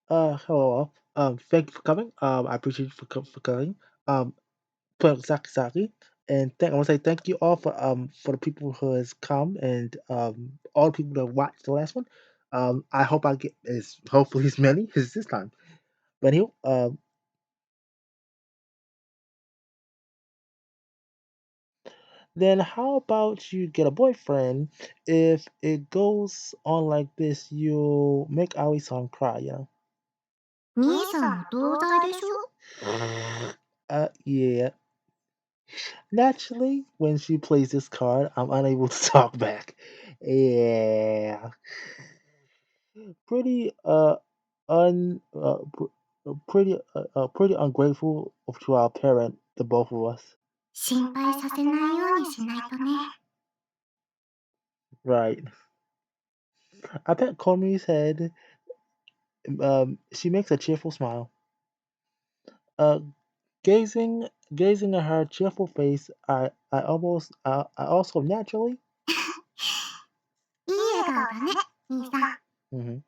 Hello all. Thank you for coming. I appreciate you for coming. Um, for Saki Saki, and I want to say thank you all for the people who has come and all the people that watched the last one. I hope I get as hopefully as many as this time. But anyway, then how about you get a boyfriend? If it goes on like this, you'll make Aoi-san cry. Yeah. Naturally, when she plays this card, I'm unable to talk back. Yeah, pretty pretty ungrateful to our parent, the both of us. 心配させないようにしないとね。Right. I pat Komi's head. She makes a cheerful smile. Uh, gazing at her cheerful face, I also naturally. いい笑顔だね、兄さん。hmm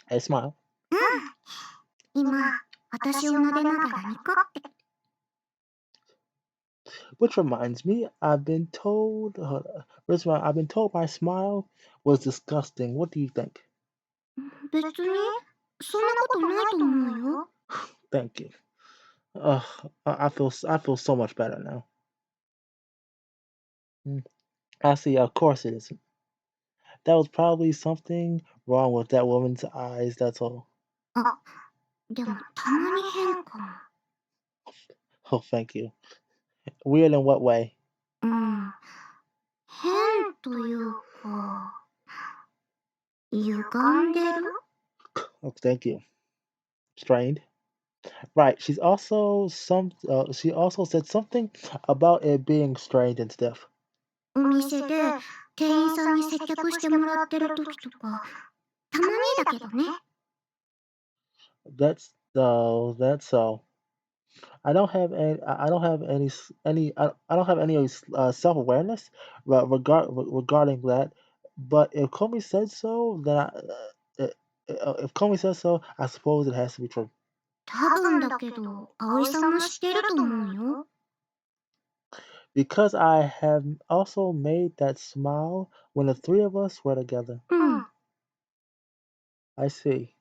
I smile. 今、私を撫でながらニコって。Which reminds me, I've been told my smile was disgusting. What do you think? 別に、そんなことないと思うよ。Thank you. I feel so much better now. Mm, I see. Of course it isn't. That was probably something wrong with that woman's eyes. That's all. あ、でもたまに変かも。Oh, thank you. Weird in what way? 変というか、歪んでる Oh, thank you. Strained. Right. She also said something about it being strained and stuff. お店で店員さんに接客してもらってる時とか、たまにだけどね。That's so. I don't have I don't have any self awareness regarding that. But if Comey said so, if Comey says so, I suppose it has to be true. 多分だけど、葵さんも知ってると思うよ。Because I have also made that smile when the three of us were together. うん。I see.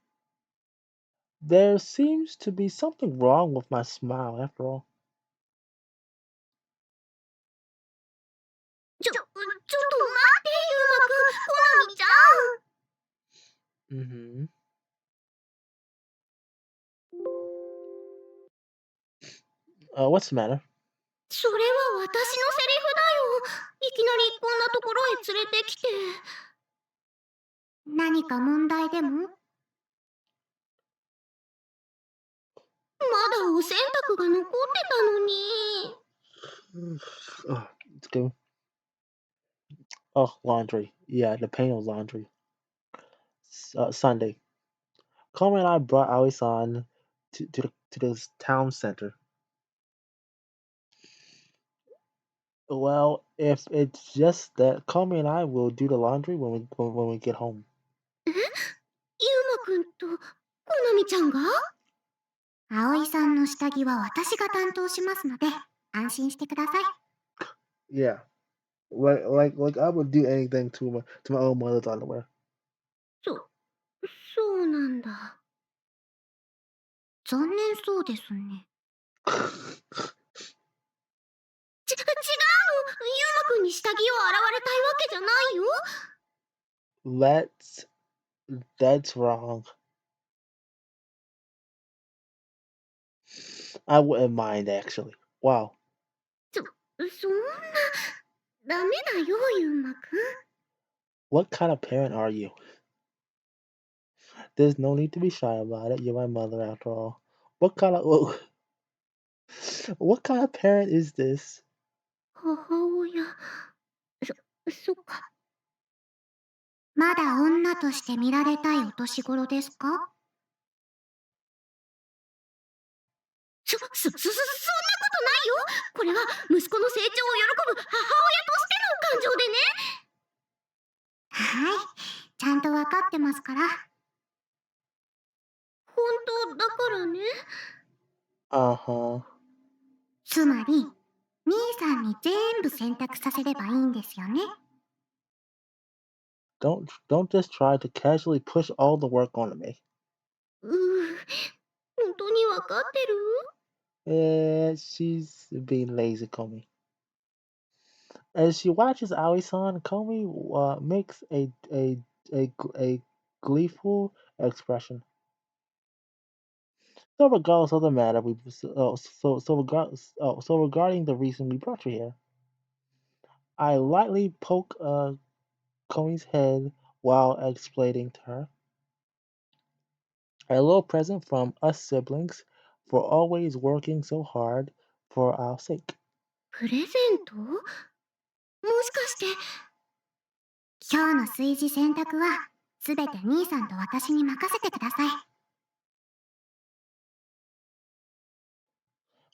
There seems to be something wrong with my smile after all. ちょっと待って、ゆうまくん、ほなみちゃん。hmm what's the matter? それは私のセリフだよ。いきなりこんなところへ連れてきて。何か問題でも？まだお洗濯が残ってたのに。Oh, it's good. Oh, laundry. Yeah, the pain of laundry. Sunday. Coleman and I brought Aoi-san to this town center. Well, if it's just that, Coleman and I will do the laundry when we get home. ゆうまくんとこなみちゃんが？葵さんの下着は私が担当しますので、安心してください。Yeah, like I would do anything to my own mother's underwear. そうなんだ。残念そうですね。違うの。ゆうまくんに下着を洗われたいわけじゃないよ。That's wrong. I wouldn't mind actually. Wow. そんな、ダメだよ、ゆうまくん。What kind of parent are you? There's no need to be shy about it. You're my mother after all. What kind of what kind of parent is this? 母親。そっか。まだ女として見られたいお年頃ですか？そんなことないよ。これは息子の成長を喜ぶ母親としての感情でね。はい、ちゃんとわかってますから。だからね。Uh huh. つまり、兄さんに全部洗濯させればいいんですよね。Don't just try to casually push all the work onto me. 本当にわかってる？ Yeah, she's being lazy, Komi. As she watches Aoi-san, Komi makes a gleeful expression. So regardless of the matter, so regarding the reason we brought you here, I lightly poke Komi's head while explaining to her a little present from us siblings for always working so hard for our sake. プレゼント？もしかして。今日の炊事洗濯は、すべて兄さんと私に任せてください。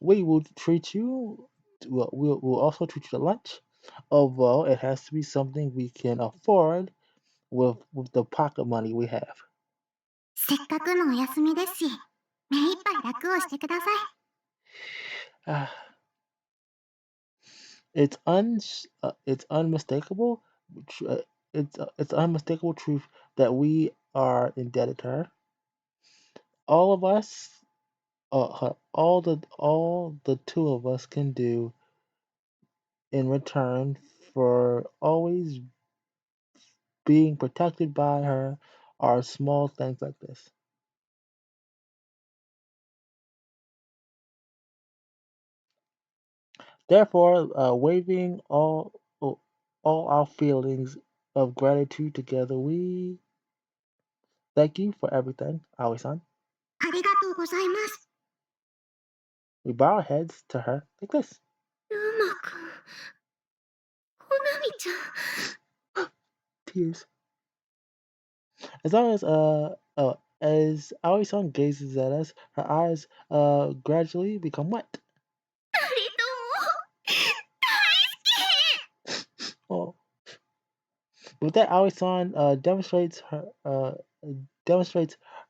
We will treat you. We'll also treat you to lunch. Although it has to be something we can afford with the pocket money we have. せっかくのお休みですし、目いっぱい楽をしてください。Ah, it's unmistakable. It's unmistakable truth that we are indebted to her. All of us, all the two of us can do in return for always being protected by her are small things like this. Therefore, waving all our feelings of gratitude together, we thank you for everything, Aoi-san. ありがとうございます。We bow our heads to her like this. うまくん、ほなみちゃん。Tears. As long as Aoi-san gazes at us, her eyes gradually become wet. 二人とも、大好き。Oh. With that, Aoi-san demonstrates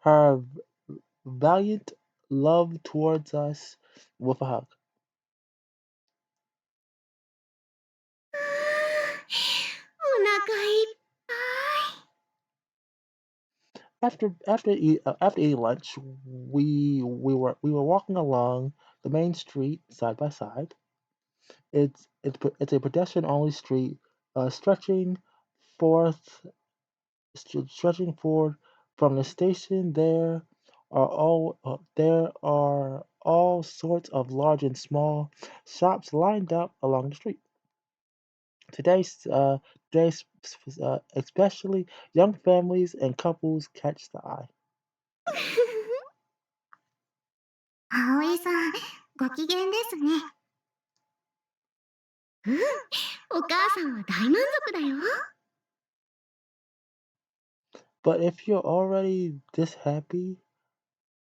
her valiant love towards us with a hug. お腹いっぱい。After eating lunch, we were walking along the main street side by side. It's a pedestrian only street, stretching forth stretching forward from the station. There are all sorts of large and small shops lined up along the street. Today's today's especially young families and couples catch the eye. 葵さん、ご機嫌ですね。うん、お母さんは大満足だよ。But if you're already this happy,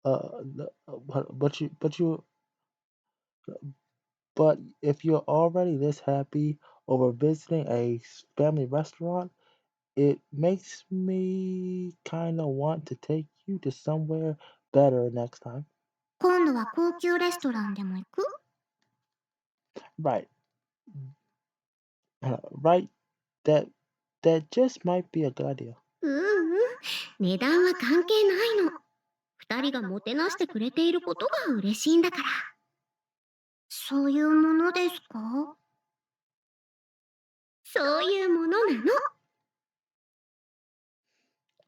but you but if you're already this happy over visiting a family restaurant, it makes me kind of want to take you to somewhere better next time. 今度は高級レストランでも行く？ Right, right. That that just might be a good idea. 値段は関係ないの。二人がもてなしてくれていることが嬉しいんだから。そういうものですか？そういうものなの。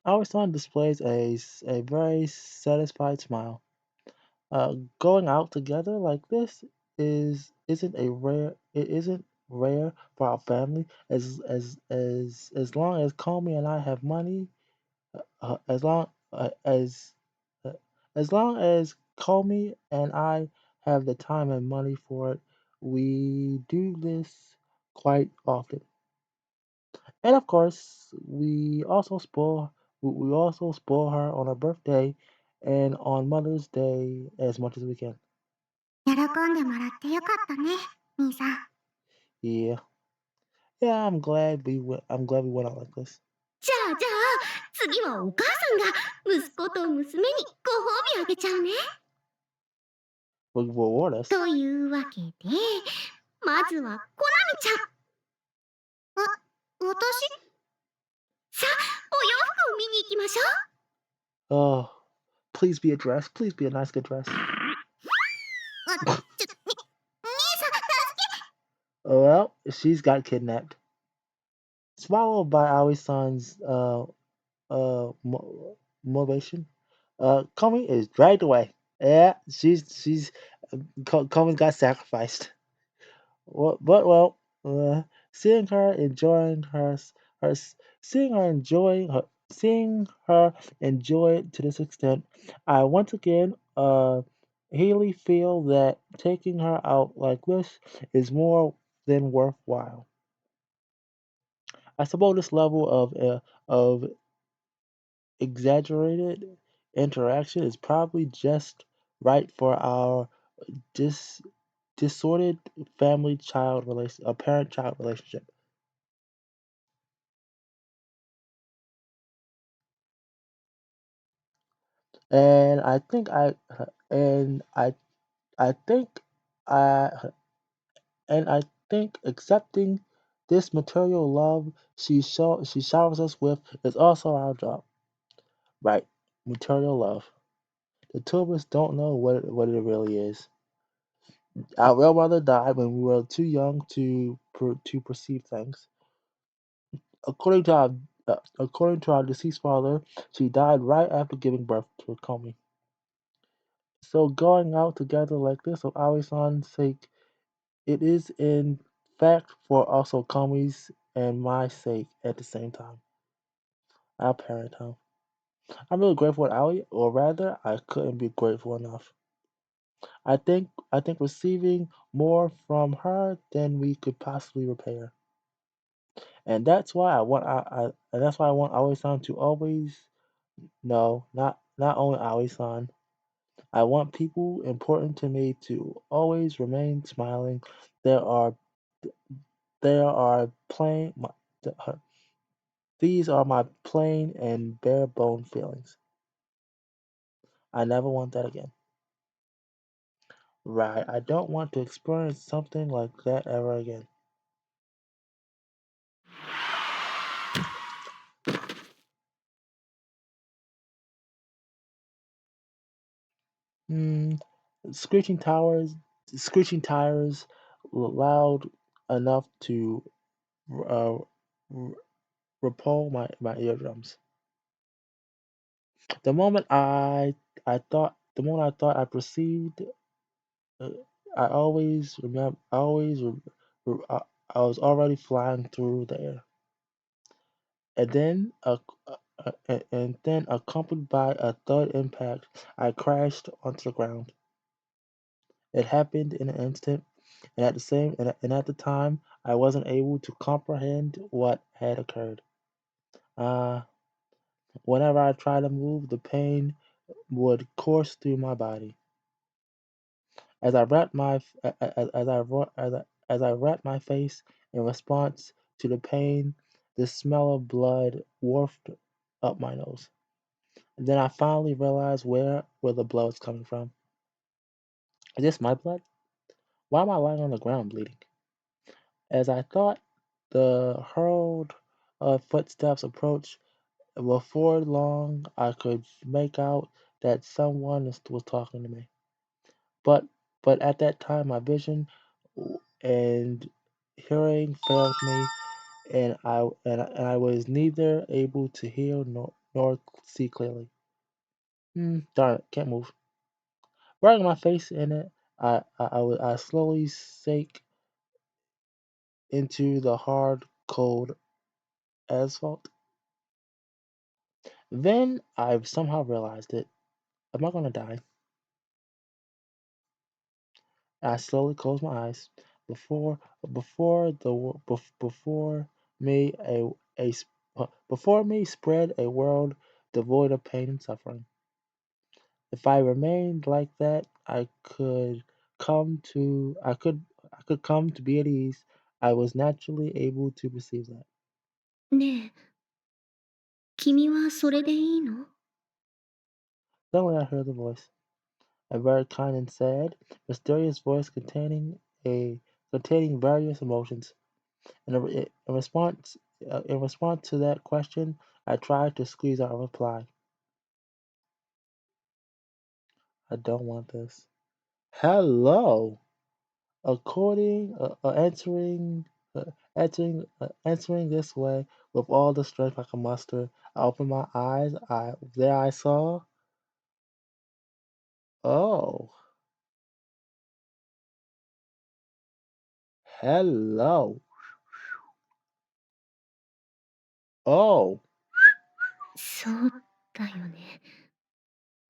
Our son displays a very satisfied smile. Going out together like this isn't rare for our family. As long as Comey and I have money, uh, as long as uh, as long as Comey and I have the time and money for it, we do this quite often. And of course, we also spoil her on her birthday and on Mother's Day as much as we can. 喜んでもらってよかったね、兄さん。Yeah. Yeah, I'm glad we went out like this. じゃあ、次はお母さんが息子と娘にご褒美あげちゃうね。Will reward us. というわけで、まずはコナミちゃん。私？さあ、お洋服を見に行きましょう。Oh, please be a dress. Please be a nice good dress. 兄さん、助Well, she's got kidnapped. Swallowed by Aoi-san's motivation. Komi is dragged away. Yeah, Komi's got sacrificed. Well, uh, seeing her enjoying her seeing her enjoying her seeing her enjoy it to this extent, I once again Haley feel that taking her out like this is more than worthwhile. I suppose this level of exaggerated interaction is probably just right for our dis disordered family child relation a parent child relationship. And and I think I and I think accepting this material love she showers us with is also our job. Right. Material love. The two of us don't know what it really is. Our real mother died when we were too young to perceive things. According to our deceased father, she died right after giving birth to Komi. So going out together like this of Aoi-san's sake, it is in fact for also Komi's and my sake at the same time. Our parent home. I'm really grateful to Aoi, or rather, I couldn't be grateful enough. I think receiving more from her than we could possibly repay her. And that's why and that's why I want Aoi-san to always no, not only Aoi-san. I want people important to me to always remain smiling. There are there are plain my, these are my plain and bare bone feelings. I never want that again. Right, I don't want to experience something like that ever again. Hmm, screeching towers, screeching tires, loud enough to uh, r- repel my eardrums. The moment I thought I perceived, uh, I always, I was already flying through the air, and then, and then, accompanied by a thud impact, I crashed onto the ground. It happened in an instant, and at the time, I wasn't able to comprehend what had occurred. Uh, Whenever I tried to move, the pain would course through my body. As I wrapped my f- a- as I wrapped my face in response to the pain, the smell of blood wafted up my nose. And then I finally realized where the blood was coming from. Is this my blood? Why am I lying on the ground bleeding? As I thought, the hurled footsteps approached. Before long, I could make out that someone was talking to me. But at that time, my vision and hearing failed me, and I was neither able to hear nor see clearly. Darn it, can't move. Burying my face in it, I slowly sank into the hard, cold asphalt. Then I somehow realized it. Am I gonna die? I slowly closed my eyes. Before before me before me spread a world devoid of pain and suffering. If I remained like that, I could come to be at ease. I was naturally able to perceive that. ねえ、君はそれでいいの？ Suddenly I heard the voice, a very kind and sad, mysterious voice containing various emotions. In response to that question, I tried to squeeze out a reply. I don't want this. Hello. According, answering this way with all the strength I could muster. I opened my eyes. I saw. Oh, hello. Oh, そうだよね。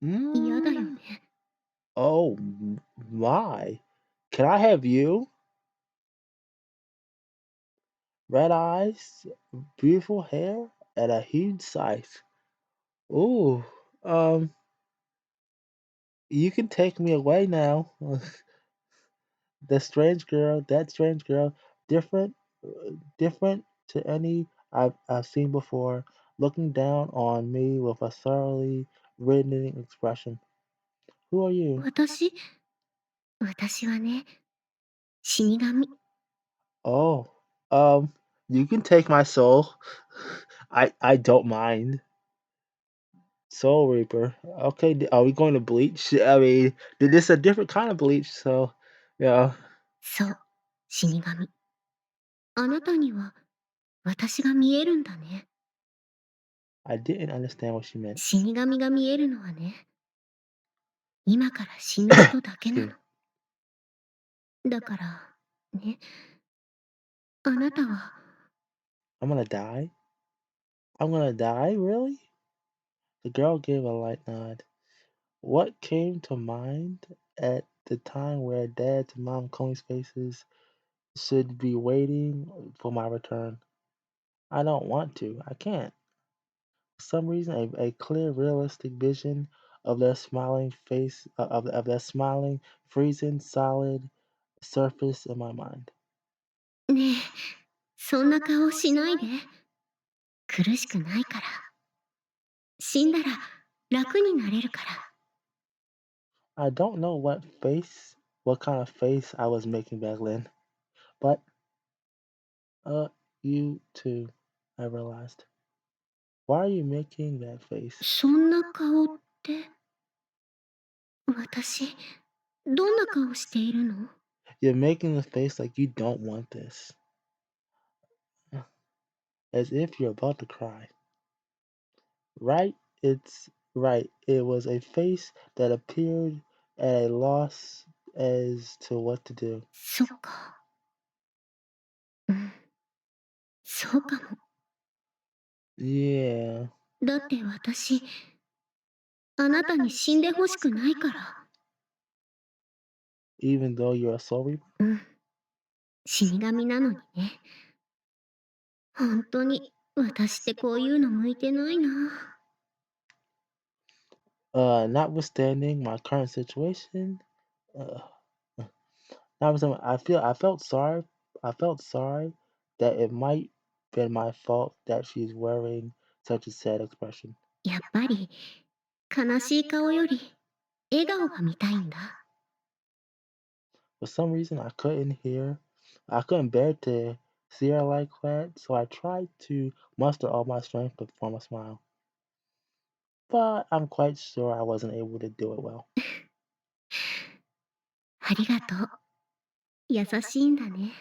嫌だよ mm, ね。oh my. Can I have you? Red eyes, beautiful hair, and a huge size. Ooh, um, you can take me away now. That strange girl, different, different to any I've seen before, looking down on me with a thoroughly reddening expression. Who are you? 私はね、死神。Oh, um, you can take my soul. I don't mind. Soul Reaper. Okay, are we going to bleach? I mean, this is a different kind of bleach, so yeah. そう、死神。あなたには私が見えるんだね。I didn't understand what she meant. 死神が見えるのはね、今から死ぬ人だけな Excuse の。me. だから、ね、あなたは I'm gonna die. I'm gonna die, really? The girl gave a light nod. What came to mind at the time where Dad's and Mom Coney's faces should be waiting for my return? I don't want to. I can't. For some reason, a clear, realistic vision of their smiling face, of their smiling, freezing, solid surface in my mind. ねえ、そんな顔しないで。苦しくないから。死んだら楽になれるから。I don't know what kind of face I was making back then, but you too, I realized. Why are you making that face? そんな顔って、私、どんな顔しているの？ You're making the face like you don't want this, as if you're about to cry. Right? It's right. It was a face that appeared at a loss as to what to do. そっか。うん、そうかも。Yeah, だって私、あなたに死んでほしくないから。even though you're a soul reaper. うん、死神なのにね。ほんとに、私ってこういうの向いてないな。Notwithstanding my current situation, uh, notwithstanding, I felt sorry that it might been my fault that she's wearing such a sad expression. やっぱり、悲しい顔より、笑顔が見たいんだ。For some reason, I couldn't bear to see her like that, so I tried to muster all my strength to form a smile. But I'm quite sure I wasn't able to do it well. ありがとう。優しいんだね。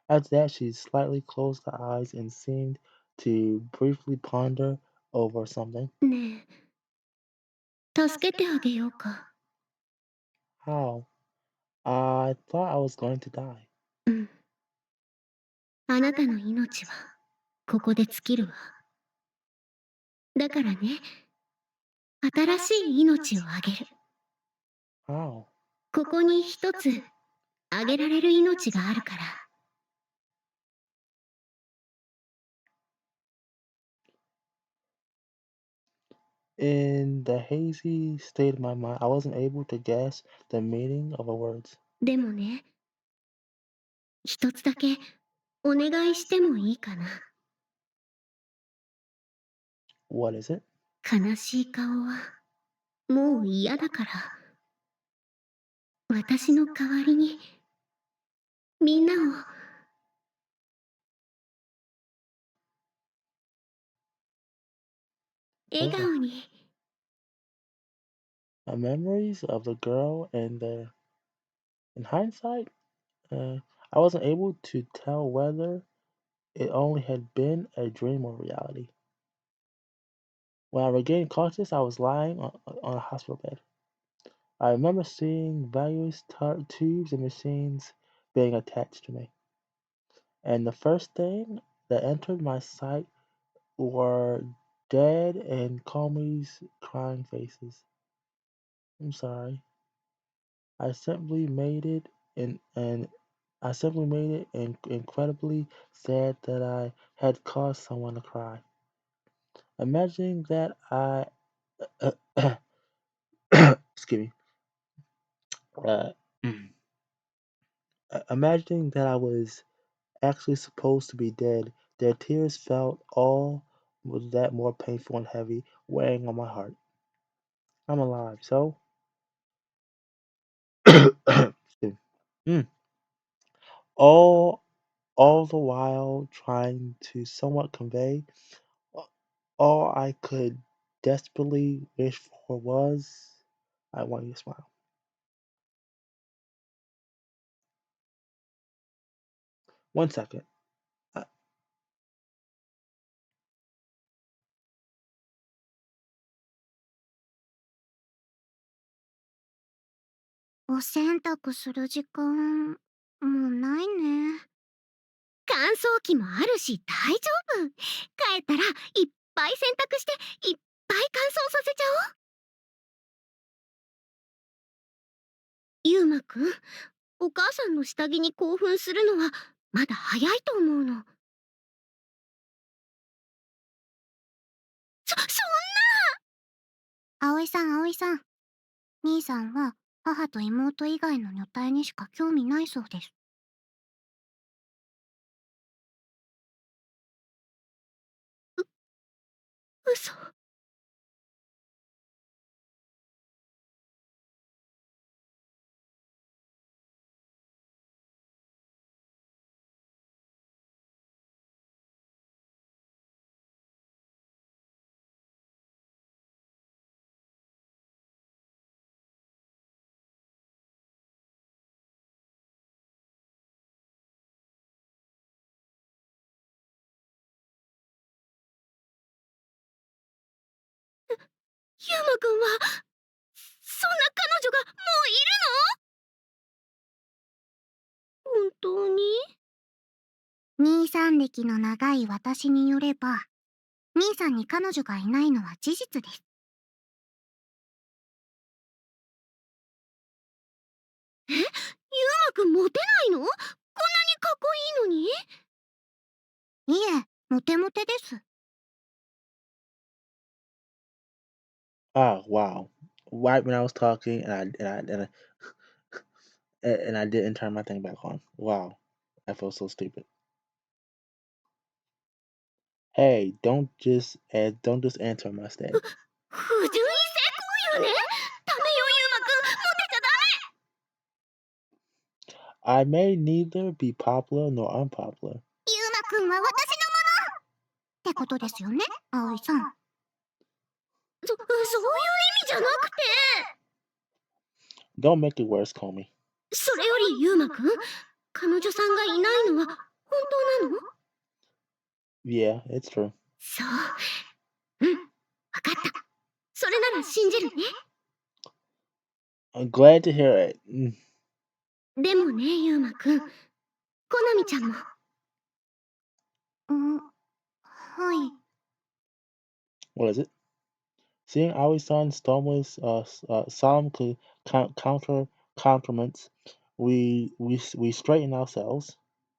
After that, she slightly closed her eyes and seemed to briefly ponder over something. ねえ、助けてあげようか。How? I thought I was going to die. うん。あなたの命は、ここで尽きるわ。だからね、新しい命をあげる。How? ここに一つ、あげられる命があるから。In the hazy state of my mind, I wasn't able to grasp the meaning of her words. でもね、一つだけ、お願いしてもいいかな。What is it? 悲しい顔はもう嫌だから、私の代わりにみんなを。笑 What is it? 顔に。Memories of the girl and the. In hindsight, I wasn't able to tell whether it only had been a dream or reality. When I regained consciousness, I was lying on a hospital bed. I remember seeing various tubes and machines being attached to me. And the first thing that entered my sight were dead and Comey's crying faces. I'm sorry. I simply made it and I simply made it incredibly sad that I had caused someone to cry. Imagining that I excuse me. Uh, imagining that I was actually supposed to be dead, their tears felt all was that more painful and heavy, weighing on my heart. I'm alive, so excuse me. Mm. all all the while trying to somewhat convey all I could desperately wish for was I want you to smile. 1 second. Uh, お洗濯する時間、もうないね。乾燥機もあるし大丈夫。帰ったらいっぱい洗濯していっぱい乾燥させちゃおう。ゆうまくん、お母さんの下着に興奮するのはまだ早いと思うの。そんな。葵さん、葵さん。兄さんは母と妹以外の女体にしか興味ないそうです。嘘。ゆうまくんはそんな彼女がもういるの？本当に？兄さん歴の長い私によれば、兄さんに彼女がいないのは事実です。え、ゆうまくんモテないの？こんなにかっこいいのに？いえ、モテモテです。ah, wow. Right when I was talking and I didn't turn my thing back on. Wow. I feel so stupid. Hey, don't just answer my status. 不純意性行為よね。ダメよ、ゆうまくん、モテちゃダメ。I may neither be popular nor unpopular. ゆうまくんは私のものってことですよね、葵さん。そういう意味じゃなくて。Don't make it worse, Comey. それよりゆうまくん、彼女さんがいないのは本当なの？ Yeah, it's true. そう。うん、わかった。それなら信じるね。I'm glad to hear it. でもね、ゆうまくん、コナミちゃんも。はい。What is it? Seeing our son's Thomas solemn counterments, we straighten ourselves.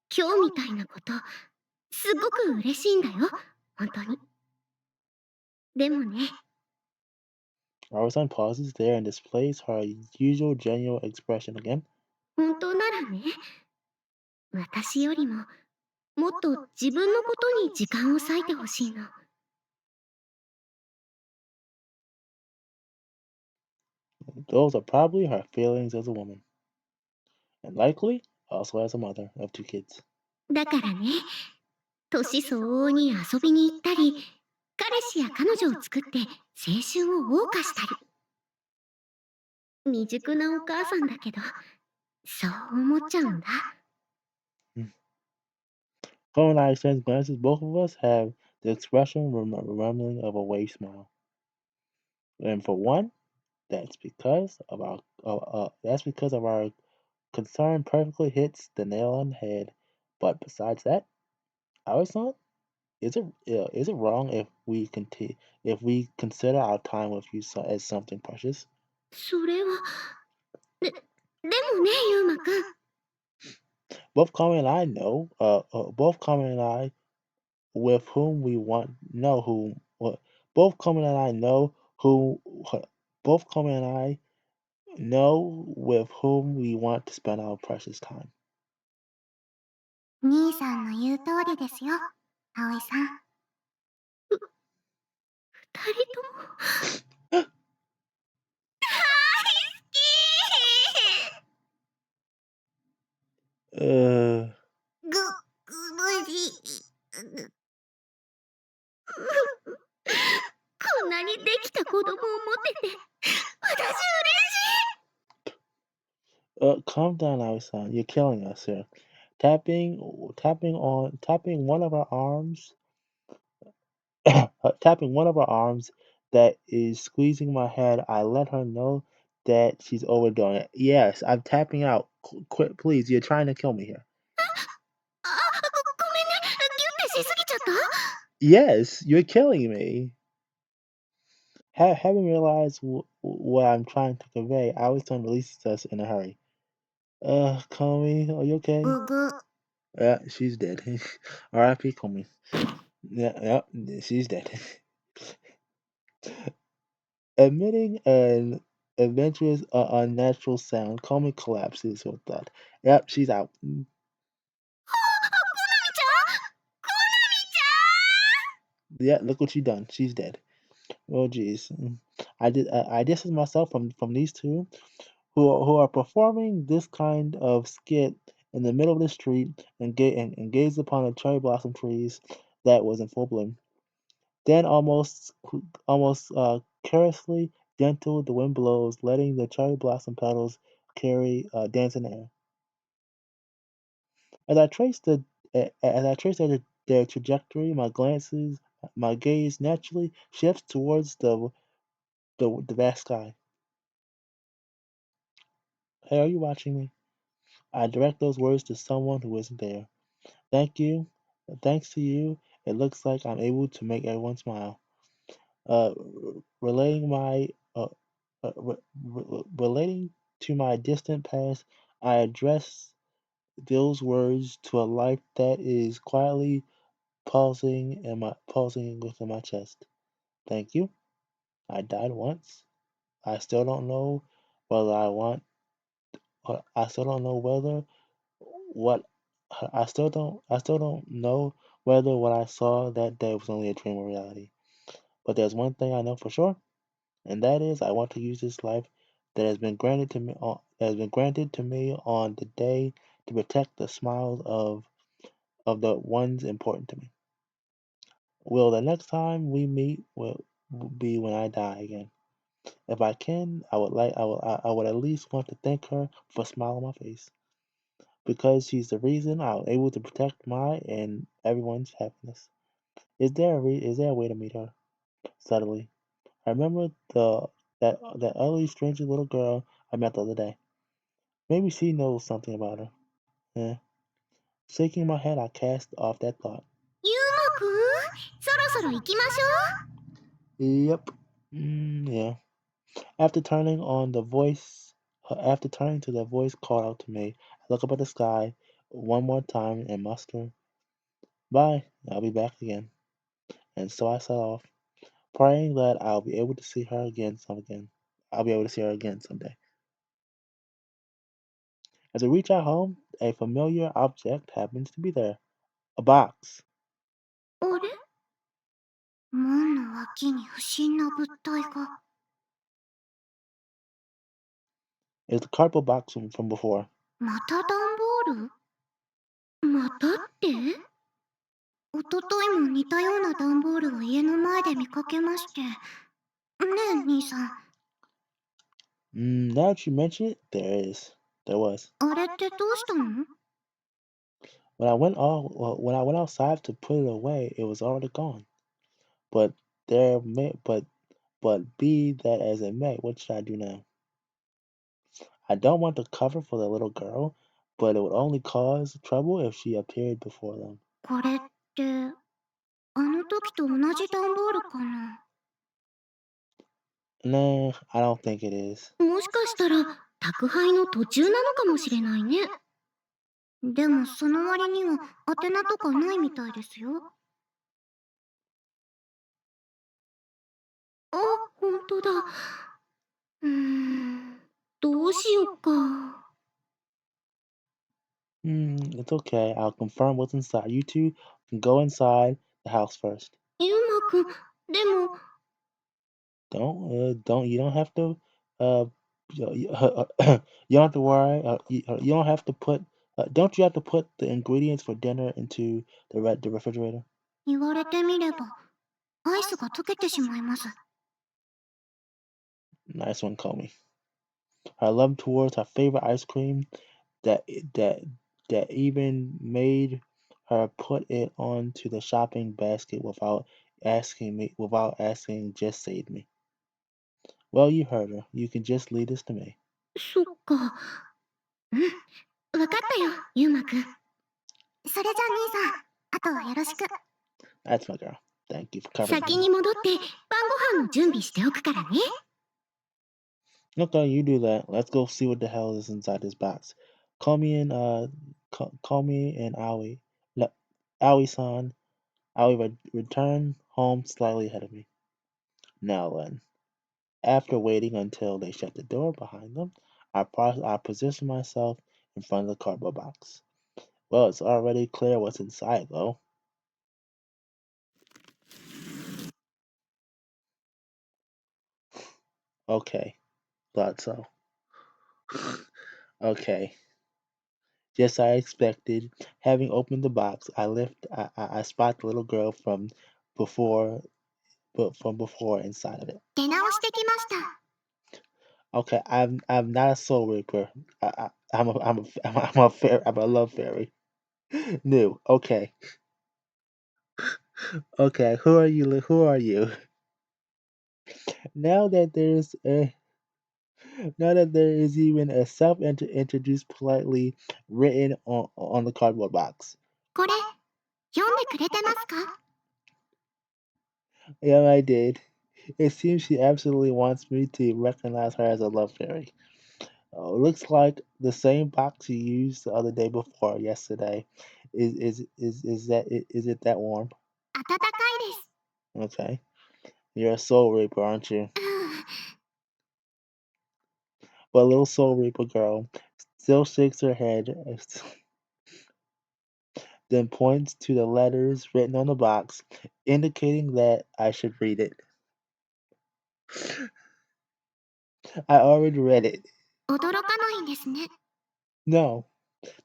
今日みたいなこと、すごく嬉しいんだよ。本当に。でもね、Our son pauses there and displays her usual genuine expression again. 本当ならね、私よりももっと自分のことに時間を割いてほしいの。Those are probably her feelings as a woman, and likely also as a mother of two kids. だからね、年相応に遊びに行ったり、彼氏や彼女を作って青春を謳歌したり。未熟なお母さんだけど、そう思っちゃうんだ。Mm. Chloe and I exchange glances. Both of us have the expression resembling of a wave smile. And for one, that's because of our concern perfectly hits the nail on the head. But besides that, our son, is it wrong if we consider our time with you as something precious? それは、で、でもね、ユーマくん。Both Carmen and I both Carmen and I with whom we want know who what both Carmen and I know who both Carmen and I know with whom we want to spend our precious time. 兄さんの言う通りですよ、葵さん。二人とも。Uh, 無理。こんなにできた子供を持てて、私嬉しい。calm down, Alison. You're killing us here. Tapping one of our arms, tapping one of our arms that is squeezing my head. I let her know that she's overdoing it. Yes, I'm tapping out. Quit, please. You're trying to kill me here. ごめんね、ギュッてしすぎちゃった。 Yes, you're killing me. Having realized what I'm trying to convey, Alison releases us in a hurry. Comey, are you okay? ぐ。Yeah, she's dead. R.I.P. Comey. Yeah, yeah, she's dead. Emitting an adventurous, unnatural sound, Comey collapses with that. Yep, she's out. ちゃん、コナミちゃん。 Yeah, look what she done. She's dead. Oh, jeez. I distance myself from these two who are performing this kind of skit in the middle of the street and gaze upon the cherry blossom trees that was in full bloom. Then almost carelessly gentle the wind blows, letting the cherry blossom petals carry dance in the air. As I trace their trajectory, my gaze naturally shifts towards the vast sky. Hey, are you watching me? I direct those words to someone who isn't there. Thank you. Thanks to you, it looks like I'm able to make everyone smile. Uh, relaying my relating to my distant past, I address those words to a life that is quietly pulsing within my chest. Thank you. I died once. I still don't know whether I want. I still don't know whether what. I still don't know whether what I saw that day was only a dream or reality. But there's one thing I know for sure, and that is I want to use this life that has been granted to me on the day to protect the smiles of the ones important to me. Will the next time we meet will be when I die again? If I can, I would at least want to thank her for a smile on my face because she's the reason I was able to protect my and everyone's happiness. Is there a way to meet her? Subtly, I remember that ugly, strange little girl I met the other day. Maybe she knows something about her. Yeah. Shaking my head, I cast off that thought. ユーマくん、そろそろ行きましょ Yep. Yeah. After after turning to the voice called out to me, I look up at the sky one more time and muster, "Bye, I'll be back again." And so I set off, praying that I'll be able to see her again. I'll be able to see her again someday. As we reach our home, a familiar object happens to be there. A box. う。あれ、門の脇に不審な物体が。It's the cardboard box from before. また段ボール？またって？おとといも似たような段ボールを家の前で見かけまして。ねえ、兄さん。Now that you mention it, there is. There was. あれってどうしたの？ When I went outside to put it away, it was already gone. But there may but be that as it may, what should I do now? I don't want to cover for the little girl, but it would only cause trouble if she appeared before them. これって、あの時と同じ段ボールかな？Nah, I don't think it is. もしかしたら、宅配の途中なのかもしれないね。でもその割には宛名とかないみたいですよ。あ、ほんとだ。うーん、どうしよっか。It's okay. I'll confirm what's inside. You two can go inside the house first. ゆうまくん、でも、You don't have to, uh, you don't have to worry. You don't have to put, don't you have to put the ingredients for dinner into the refrigerator? 言われてみれば、アイスが溶けてしまいます。Nice one, Comey. Her love towards her favorite ice cream that that that even made her put it onto the shopping basket without asking just saved me. Well, you heard her. You can just lead this to me. そっか。うん、わかったよ、ゆうまくん。それじゃあ兄さん、あとはよろしく。That's my girl. Thank you for covering for 先 me. に戻って晩ご飯の準備しておくからね。Okay, you do that. Let's go see what the hell is inside this box. Call me and call me and Aoi. No, Aoi-san. Aoi return home slightly ahead of me. Now then. After waiting until they shut the door behind them, I position myself in front of the cardboard box. Well, it's already clear what's inside, though. Okay, thought so. Okay, just as I expected. Having opened the box, I spot the little girl before, from before inside of it. 出直してきました。Okay, I'm not a soul reaper. I'm a love fairy. New. Okay, okay. Who are you? Who are you? Now that there's a Now that there is even a self-introduced politely written on the cardboard box. これ、読んでくれてますか？ Yeah, I did. It seems she absolutely wants me to recognize her as a love fairy. Looks like the same box you used the other day before yesterday. Is it that warm? 暖かいです。Okay. You're a soul reaper, aren't you? うん、But little soul reaper girl still shakes her head, then points to the letters written on the box, indicating that I should read it. I already read it. 驚かないんですね。No,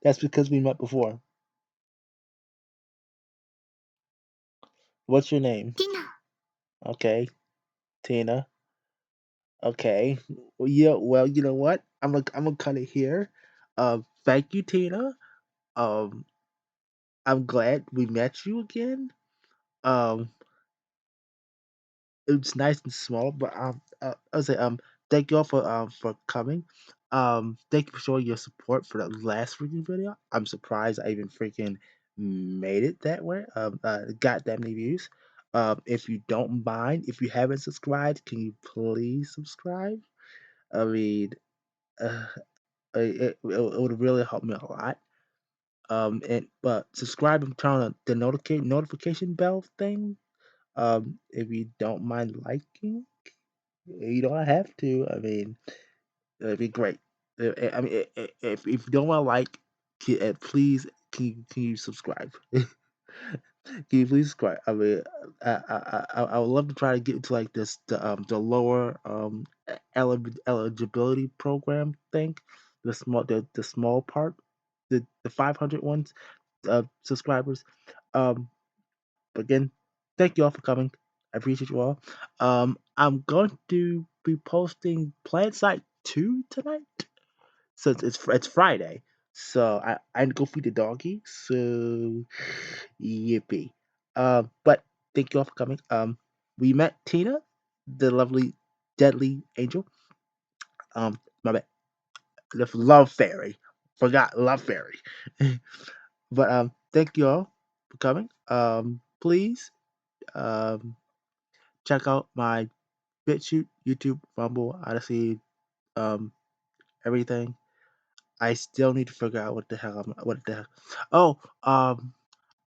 that's because we met before. What's your name? ティナ、Okay, Tina. Okay. Well, yeah, well, you know what? I'm gonna cut it here. Thank you, Tina. Um, I'm glad we met you again. Um, it's nice and small, but I was say thank you all for coming. Thank you for showing your support for the last freaking video. I'm surprised I even freaking made it that way. Got that many views. If you don't mind, if you haven't subscribed, can you please subscribe? I mean, uh, it would really help me a lot. And but subscribe and turn on the notification bell thing. If you don't mind liking. You don't have to. I mean, it'd be great. I mean, if you don't want to like, please can you subscribe? Can you please subscribe? I mean, I would love to try to get into like this the lower eligibility program thing, the small part, the 500 ones subscribers. Um, but again, thank you all for coming. I appreciate you all. I'm going to be posting Plant Site 2 tonight. So it's Friday. So I need to go feed the doggy. So yippee. But thank you all for coming. We met Tina, the lovely deadly angel. My bad. The love fairy. Forgot love fairy. But thank you all for coming. Please check out my BitChute, YouTube, Rumble, Odyssey, um, everything. I still need to figure out what the hell. Oh,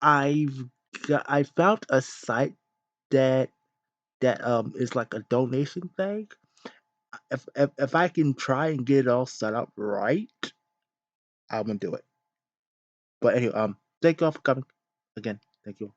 I've I found a site that is like a donation thing. If I can try and get it all set up right, I'm gonna do it. But anyway, thank you all for coming again. Thank you.